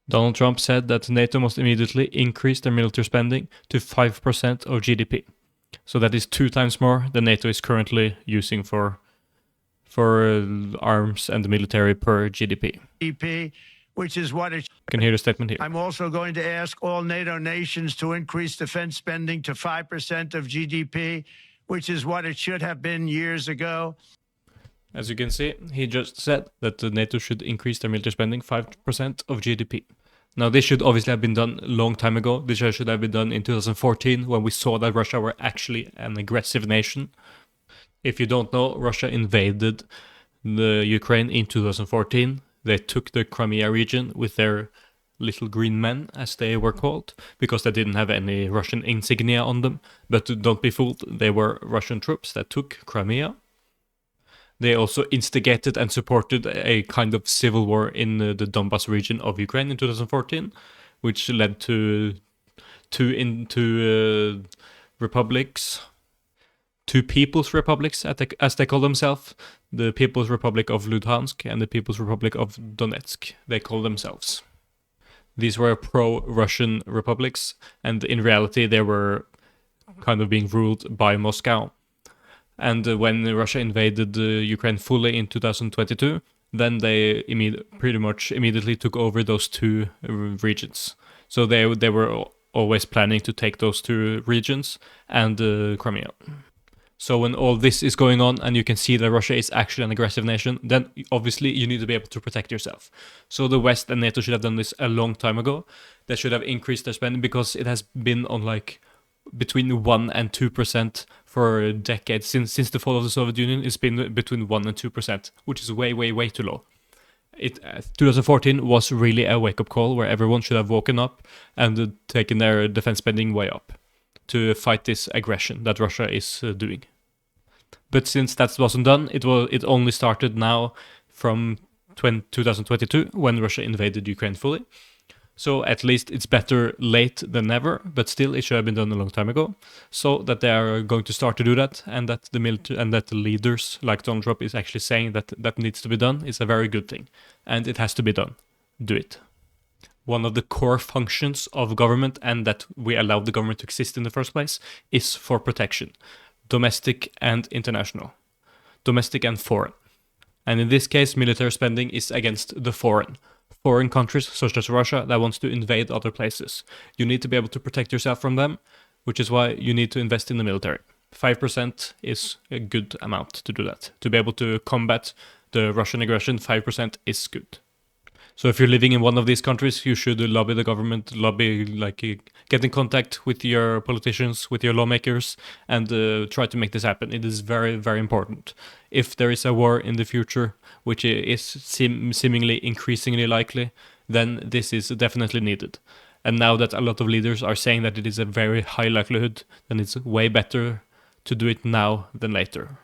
Donald Trump said that NATO must immediately increase their military spending to 5% of GDP. So that is 2 times more than NATO is currently using for arms and the military per GDP. Which is what it... You can hear the statement here. I'm also going to ask all NATO nations to increase defense spending to 5% of GDP, which is what it should have been years ago. As you can see, he just said that the NATO should increase their military spending 5% of GDP. Now, this should obviously have been done a long time ago. This should have been done in 2014 when we saw that Russia were actually an aggressive nation. If you don't know, Russia invaded the Ukraine in 2014. They took the Crimea region with their little green men, as they were called, because they didn't have any Russian insignia on them. But don't be fooled, they were Russian troops that took Crimea. They also instigated and supported a kind of civil war in the Donbas region of Ukraine in 2014, which led to two republics, two people's republics, as they call themselves, the People's Republic of Luhansk and the People's Republic of Donetsk, they call themselves. These were pro-Russian republics, and in reality they were kind of being ruled by Moscow. And when Russia invaded Ukraine fully in 2022, then they pretty much immediately took over those two regions. So they were always planning to take those two regions and Crimea. So when all this is going on and you can see that Russia is actually an aggressive nation, then obviously you need to be able to protect yourself. So the West and NATO should have done this a long time ago. They should have increased their spending because it has been on like between 1 and 2% for decades. Since the fall of the Soviet Union, it's been between 1 and 2%, which is way, way, way too low. 2014 was really a wake-up call where everyone should have woken up and taken their defense spending way up to fight this aggression that Russia is doing. But since that wasn't done, it only started now from 2022 when Russia invaded Ukraine fully. So at least it's better late than never, but still it should have been done a long time ago. So that they are going to start to do that, and that the military and that the leaders like Donald Trump is actually saying that that needs to be done is a very good thing, and it has to be done. Do it. One of the core functions of government, and that we allow the government to exist in the first place, is for protection, domestic and international, domestic and foreign. And in this case, military spending is against the foreign countries such as Russia that wants to invade other places. You need to be able to protect yourself from them, which is why you need to invest in the military. 5% is a good amount to do that. To be able to combat the Russian aggression, 5% is good. So if you're living in one of these countries, you should lobby the government, get in contact with your politicians, with your lawmakers, and try to make this happen. It is very, very important. If there is a war in the future, which is seemingly increasingly likely, then this is definitely needed. And now that a lot of leaders are saying that it is a very high likelihood, then it's way better to do it now than later.